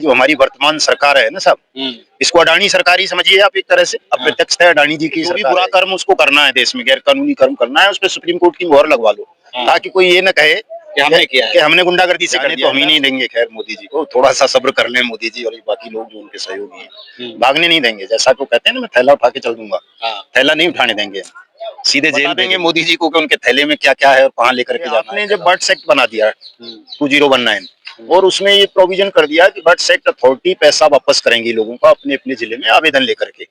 जो हमारी वर्तमान सरकार है ना साहब, इसको अडानी सरकार ही समझिए आप एक तरह से। अप्रत्यक्ष है अडानी जी की, जो भी बुरा कर्म उसको करना है देश में, गैर कानूनी कर्म करना है, उस पर सुप्रीम कोर्ट की मोहर लगवा लो, ताकि कोई ये न कहे कि हमने किया है, कि हमने गुंडागर्दी से कर दिया। तो हम ही नहीं देंगे खैर मोदी जी को, थोड़ा सा सब्र कर लें मोदी जी और बाकी लोग जो उनके सहयोगी हैं, भागने नहीं देंगे। जैसा को कहते हैं ना, मैं थैला उठा के चल दूंगा, थैला नहीं उठाने देंगे, सीधे जेल देंगे मोदी जी को कि उनके थैले में क्या क्या है और कहाँ लेकर के जाना। आपने जब बर्ड्स एक्ट बना दिया 2019 और उसमें ये प्रोविजन कर दिया कि बर्ड्स एक्ट अथॉरिटी पैसा वापस करेंगी लोगों का अपने अपने जिले में आवेदन लेकर के,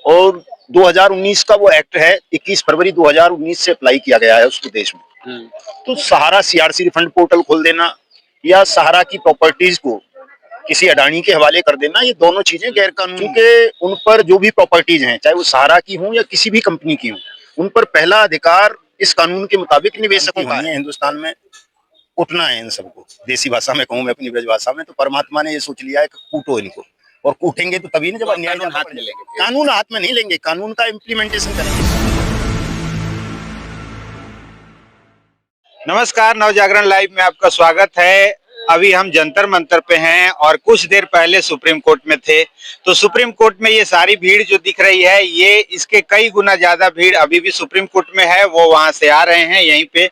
और 2019 का वो एक्ट है, 21 फरवरी 2019 से अप्लाई किया गया है उसको देश में। तो सहारा सीआरसी रिफंड पोर्टल खोल देना या सहारा की प्रॉपर्टीज को किसी अडानी के हवाले कर देना, ये दोनों चीजें गैर कानूनी, क्योंकि उन पर जो भी प्रॉपर्टीज हैं, चाहे वो सहारा की हो या किसी भी कंपनी की हो, उन पर पहला अधिकार इस कानून के मुताबिक निवेशकों का है। हिंदुस्तान में उठना है इन सबको, देसी भाषा में कहूँ मैं, अपनी ब्रज भाषा में, तो परमात्मा ने ये सोच लिया है कि कूटो इनको, और कूटेंगे तो तभी ना जब अन्याय हाथ में लेंगे। कानून हाथ में नहीं लेंगे, कानून का इम्प्लीमेंटेशन करेंगे। नमस्कार, नवजागरण लाइव में आपका स्वागत है। अभी हम जंतर मंतर पे हैं और कुछ देर पहले सुप्रीम कोर्ट में थे। तो सुप्रीम कोर्ट में ये सारी भीड़ जो दिख रही है, ये इसके कई गुना ज्यादा भीड़ अभी भी सुप्रीम कोर्ट में है। वो वहां से आ रहे हैं, यहीं पे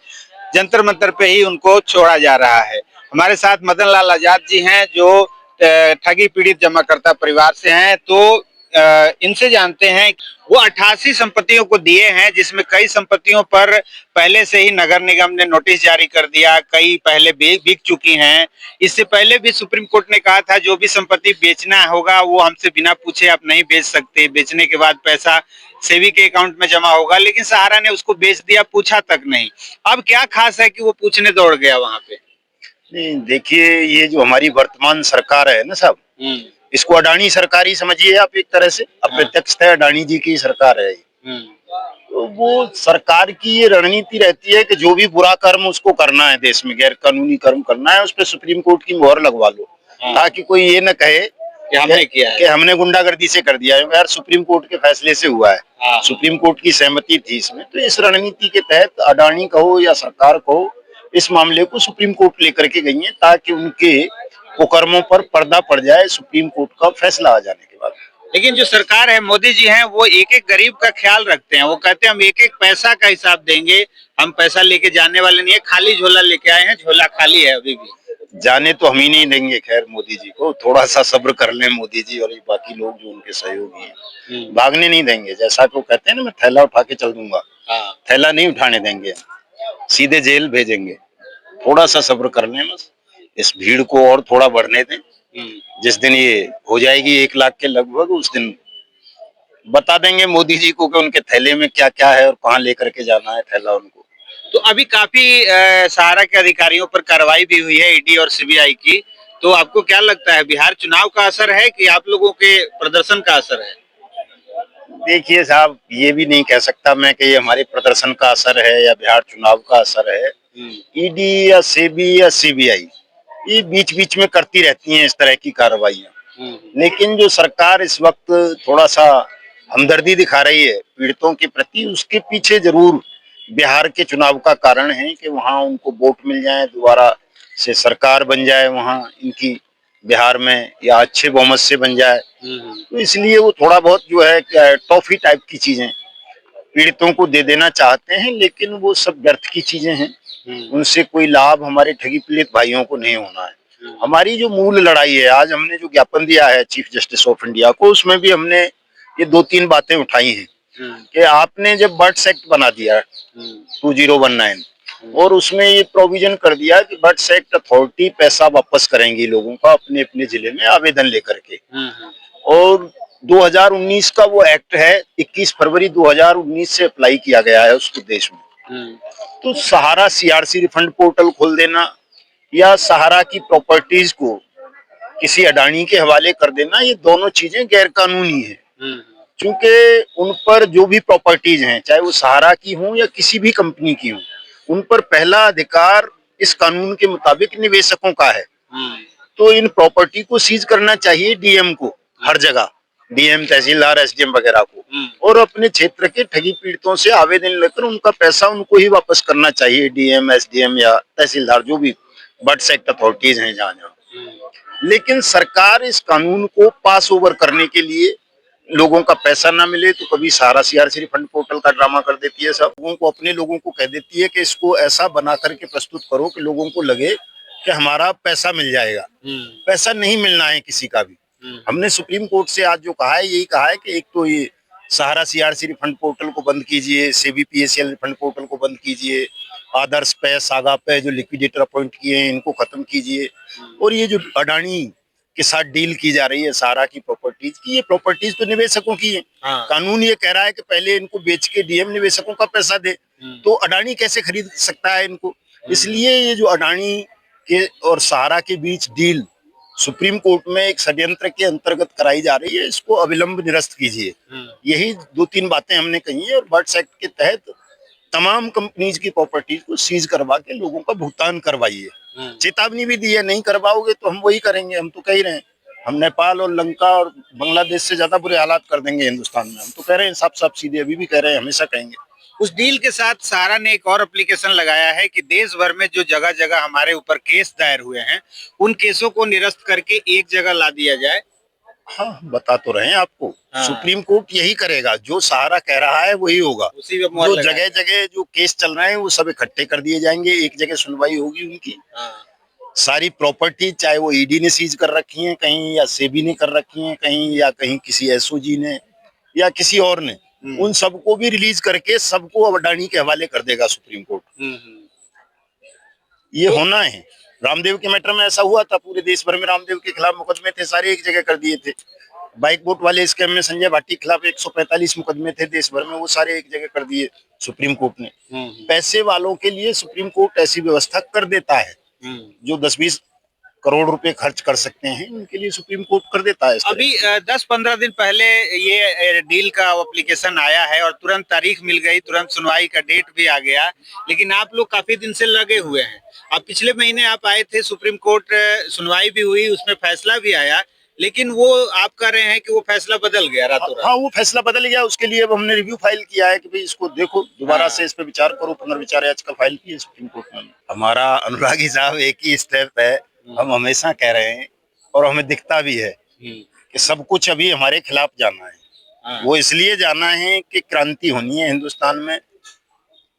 जंतर मंतर पे ही उनको छोड़ा जा रहा है। हमारे साथ मदन लाल आजाद जी हैं, जो ठगी पीड़ित जमाकर्ता परिवार से हैं। तो इनसे जानते हैं, वो 88 संपत्तियों को दिए हैं, जिसमें कई संपत्तियों पर पहले से ही नगर निगम ने नोटिस जारी कर दिया, कई पहले बिक चुकी हैं। इससे पहले भी सुप्रीम कोर्ट ने कहा था जो भी संपत्ति बेचना होगा वो हमसे बिना पूछे आप नहीं बेच सकते, बेचने के बाद पैसा सेवी के अकाउंट में जमा होगा, लेकिन सहारा ने उसको बेच दिया, पूछा तक नहीं। अब क्या खास है कि वो पूछने दौड़ गया वहां पे? नहीं, देखिए, ये जो हमारी वर्तमान सरकार है ना साहब, इसको अडानी सरकार ही समझिए आप एक तरह से। अप्रत्यक्ष है अडानी जी की सरकार है। तो वो सरकार की ये रणनीति रहती है कि जो भी बुरा कर्म उसको करना है देश में, गैर कानूनी कर्म करना है, उस पर सुप्रीम कोर्ट की मोहर लगवा लो, ताकि कोई ये न कहे कि हमने किया है, कि हमने गुंडागर्दी से कर दिया है। यार, सुप्रीम कोर्ट के फैसले से हुआ है, सुप्रीम कोर्ट की सहमति थी इसमें। तो इस रणनीति के तहत अडानी कहो या सरकार कहो, इस मामले को सुप्रीम कोर्ट लेकर के गई है, ताकि उनके कुकर्मों पर पर्दा पड़ जाए सुप्रीम कोर्ट का फैसला आ जाने के बाद। लेकिन जो सरकार है, मोदी जी हैं, वो एक एक गरीब का ख्याल रखते हैं। वो कहते हैं हम एक एक पैसा का हिसाब देंगे, हम पैसा लेके जाने वाले नहीं है, खाली झोला लेके आए हैं, झोला खाली है अभी भी। जाने तो हम ही नहीं देंगे खैर मोदी जी को, थोड़ा सा सब्र कर लें मोदी जी और बाकी लोग जो उनके सहयोगी हैं, भागने नहीं देंगे। जैसा को कहते हैं ना, मैं थैला उठा के चल दूंगा, थैला नहीं उठाने देंगे, सीधे जेल भेजेंगे। थोड़ा सा सब्र कर लें बस, इस भीड़ को और थोड़ा बढ़ने दें। जिस दिन ये हो जाएगी 1 लाख के लगभग, उस दिन बता देंगे मोदी जी को कि उनके थैले में क्या क्या है और कहाँ लेकर के जाना है थैला उनको। तो अभी काफी सहारा के अधिकारियों पर कार्रवाई भी हुई है, ईडी और सीबीआई की। तो आपको क्या लगता है, बिहार चुनाव का असर है कि आप लोगों के प्रदर्शन का असर है? देखिए साहब, ये भी नहीं कह सकता मैं कि ये हमारे प्रदर्शन का असर है या बिहार चुनाव का असर है। ईडी या सेबी या सीबीआई ये बीच बीच में करती रहती हैं इस तरह की कार्रवाइयां, लेकिन जो सरकार इस वक्त थोड़ा सा हमदर्दी दिखा रही है पीड़ितों के प्रति, उसके पीछे जरूर बिहार के चुनाव का कारण है कि वहां उनको वोट मिल जाए, दोबारा से सरकार बन जाए वहां इनकी बिहार में, या अच्छे बहुमत से बन जाए। तो इसलिए वो थोड़ा बहुत जो है टॉफी टाइप की चीजें पीड़ितों को दे देना चाहते हैं, लेकिन वो सब व्यर्थ की चीजें हैं। उनसे कोई लाभ हमारे ठगी पीड़ित भाइयों को नहीं होना है। हमारी जो मूल लड़ाई है, आज हमने जो ज्ञापन दिया है चीफ जस्टिस ऑफ इंडिया को, उसमें भी हमने ये 2-3 बातें उठाई हैं कि आपने जब बर्ड्स एक्ट बना दिया 2019 और उसमें ये प्रोविजन कर दिया कि बर्ड्स एक्ट अथॉरिटी पैसा वापस करेंगी लोगों का अपने अपने जिले में आवेदन लेकर के, और 2019 का वो एक्ट है, 21 फरवरी 2019 से अप्लाई किया गया है उसको देश में। तो सहारा सीआरसी रिफंड पोर्टल खोल देना या सहारा की प्रॉपर्टीज को किसी अडानी के हवाले कर देना, ये दोनों चीजें गैर कानूनी है, क्योंकि उन पर जो भी प्रॉपर्टीज हैं, चाहे वो सहारा की हो या किसी भी कंपनी की हो, उन पर पहला अधिकार इस कानून के मुताबिक निवेशकों का है। तो इन प्रॉपर्टी को सीज करना चाहिए डीएम को, हर जगह डीएम, तहसीलदार, एसडीएम वगैरह को, और अपने क्षेत्र के ठगी पीड़ितों से आवेदन लेकर उनका पैसा उनको ही वापस करना चाहिए, डीएम, एसडीएम या तहसीलदार, जो भी बर्ड्स एक्ट अथॉरिटीज हैं जहाँ जहाँ। लेकिन सरकार इस कानून को पास ओवर करने के लिए लोगों का पैसा ना मिले तो कभी सहारा सीआरसी रिफंड पोर्टल का ड्रामा कर देती है। सब लोगों को, अपने लोगों को कह देती है कि इसको ऐसा बना करके प्रस्तुत करो कि लोगों को लगे कि हमारा पैसा मिल जाएगा। पैसा नहीं मिलना है किसी का भी। हमने सुप्रीम कोर्ट से आज जो कहा है, यही कहा है कि एक तो ये सहारा सीआरसी रिफंड पोर्टल को बंद कीजिए, सेबी पीएसएल रिफंड पोर्टल को बंद कीजिए, आदर्श पे, सागा पे जो लिक्विडेटर अपॉइंट किए हैं इनको खत्म कीजिए, और ये जो अडानी के साथ डील की जा रही है सहारा की प्रॉपर्टीज की, ये प्रॉपर्टीज तो निवेशकों की है। कानून ये कह रहा है कि पहले इनको बेच के डीएम निवेशकों का पैसा दे, तो अडानी कैसे खरीद सकता है इनको। इसलिए ये जो अडानी के और सहारा के बीच डील सुप्रीम कोर्ट में एक षड्यंत्र के अंतर्गत कराई जा रही है, इसको अविलंब निरस्त कीजिए। यही 2-3 बातें हमने कही है, और बर्ड्स एक्ट के तहत तमाम कंपनीज की प्रॉपर्टीज को सीज करवा के लोगों का भुगतान करवाइए। चेतावनी भी दी है, नहीं करवाओगे तो हम वही करेंगे। हम तो कह ही रहे हैं, हम नेपाल और लंका और बांग्लादेश से ज्यादा बुरे हालात कर देंगे हिंदुस्तान में। हम तो कह रहे हैं साफ साफ सीधे, अभी भी कह रहे हैं, हमेशा कहेंगे। उस डील के साथ सहारा ने एक और एप्लीकेशन लगाया है कि देश भर में जो जगह जगह हमारे ऊपर केस दायर हुए हैं, उन केसों को निरस्त करके एक जगह ला दिया जाए। हाँ, बता तो रहे हैं आपको। सुप्रीम कोर्ट यही करेगा, जो सहारा कह रहा है वही होगा। उसी पे मोहर जो लगाए। जगह जगह जो केस चल रहे हैं वो सब इकट्ठे कर दिए जाएंगे, एक जगह सुनवाई होगी उनकी। सारी प्रॉपर्टी, चाहे वो ईडी ने सीज कर रखी है कहीं, या सेबी ने कर रखी है कहीं, या कहीं किसी एसओजी ने या किसी और ने, उन सबको भी रिलीज करके सबको अडानी के हवाले कर देगा सुप्रीम कोर्ट। ये होना है। रामदेव के मैटर में ऐसा हुआ था, पूरे देश भर में रामदेव के खिलाफ मुकदमे थे, सारे एक जगह कर दिए थे। बाइक बोट वाले स्कैम में संजय भाटी के खिलाफ 145 मुकदमे थे देश भर में, वो सारे एक जगह कर दिए सुप्रीम कोर्ट ने। पैसे वालों के लिए सुप्रीम कोर्ट ऐसी व्यवस्था कर देता है, जो 10-20 करोड़ रुपए खर्च कर सकते हैं उनके लिए सुप्रीम कोर्ट कर देता है। अभी 10-15 दिन पहले ये डील का एप्लीकेशन आया है और तुरंत तारीख मिल गई, तुरंत सुनवाई का डेट भी आ गया, लेकिन आप लोग काफी दिन से लगे हुए हैं। अब पिछले महीने आप आए थे सुप्रीम कोर्ट, सुनवाई भी हुई, उसमें फैसला भी आया, लेकिन वो आप कह रहे हैं कि वो फैसला बदल गया रातों रात। हाँ, वो फैसला बदल गया। उसके लिए अब हमने रिव्यू फाइल किया है कि भाई इसको देखो, दोबारा से इस पे विचार करो, पुनर्विचार याचिका फाइल की है सुप्रीम कोर्ट में। हमारा अनुरागी साहब एक ही स्टेप है, हम हमेशा कह रहे हैं और हमें दिखता भी है कि सब कुछ अभी हमारे खिलाफ जाना है। वो इसलिए जाना है कि क्रांति होनी है हिंदुस्तान में,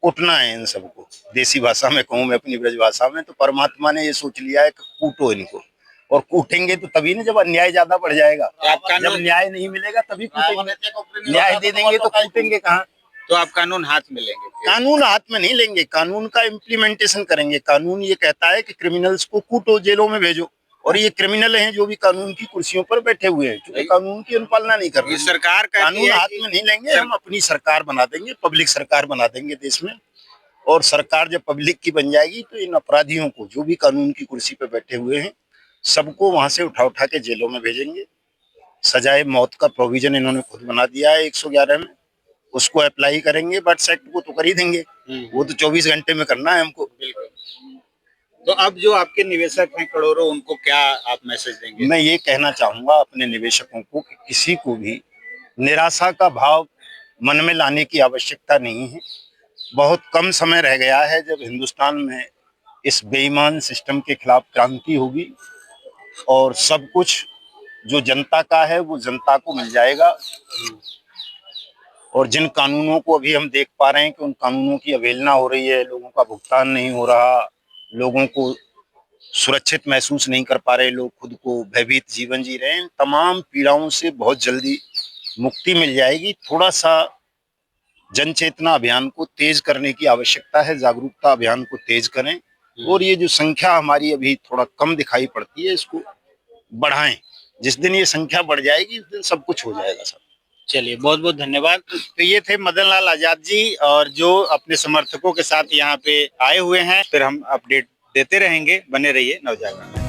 उठना है इन सबको। देसी भाषा में कहूँ मैं, अपनी ब्रज भाषा में, तो परमात्मा ने ये सोच लिया है कि कूटो इनको, और कूटेंगे तो तभी ना, जब अन्याय ज्यादा बढ़ जाएगा। जब न्याय नहीं मिलेगा तभी कूटेंगे, न्याय दे देंगे तो कूटेंगे कहाँ। तो आप कानून हाथ में लेंगे? कानून हाथ में नहीं लेंगे, कानून का इम्प्लीमेंटेशन करेंगे। कानून ये कहता है कि क्रिमिनल्स को कूटो, जेलों में भेजो, और ये क्रिमिनल हैं जो भी कानून की कुर्सियों पर बैठे हुए हैं, क्योंकि कानून की अनुपालना नहीं कर रहे। सरकार कानून हाथ में नहीं लेंगे, हम अपनी सरकार बना देंगे, पब्लिक सरकार बना देंगे देश में। और सरकार जब पब्लिक की बन जाएगी तो इन अपराधियों को, जो भी कानून की कुर्सी पर बैठे हुए हैं, सबको वहां से उठा उठा के जेलों में भेजेंगे। सजाए मौत का प्रोविजन इन्होंने खुद बना दिया है 111 में, उसको अप्लाई करेंगे। बर्ड्स एक्ट को तो कर ही देंगे, वो तो 24 घंटे में करना है हमको। तो अब जो आपके निवेशक हैं करोड़ों, उनको क्या आप मैसेज देंगे? मैं ये कहना चाहूंगा अपने निवेशकों को कि किसी को भी निराशा का भाव मन में लाने की आवश्यकता नहीं है। बहुत कम समय रह गया है जब हिंदुस्तान में इस बेईमान सिस्टम के खिलाफ क्रांति होगी, और सब कुछ जो जनता का है वो जनता को मिल जाएगा। और जिन कानूनों को अभी हम देख पा रहे हैं कि उन कानूनों की अवहेलना हो रही है, लोगों का भुगतान नहीं हो रहा, लोगों को सुरक्षित महसूस नहीं कर पा रहे, लोग खुद को भयभीत जीवन जी रहे हैं, तमाम पीड़ाओं से बहुत जल्दी मुक्ति मिल जाएगी। थोड़ा सा जन चेतना अभियान को तेज करने की आवश्यकता है, जागरूकता अभियान को तेज करें, और ये जो संख्या हमारी अभी थोड़ा कम दिखाई पड़ती है इसको बढ़ाएं। जिस दिन ये संख्या बढ़ जाएगी उस दिन सब कुछ हो जाएगा सब। चलिए, बहुत बहुत धन्यवाद। तो ये थे मदन लाल आजाद जी, और जो अपने समर्थकों के साथ यहाँ पे आए हुए हैं। फिर हम अपडेट देते रहेंगे, बने रहिए नवजागरण में।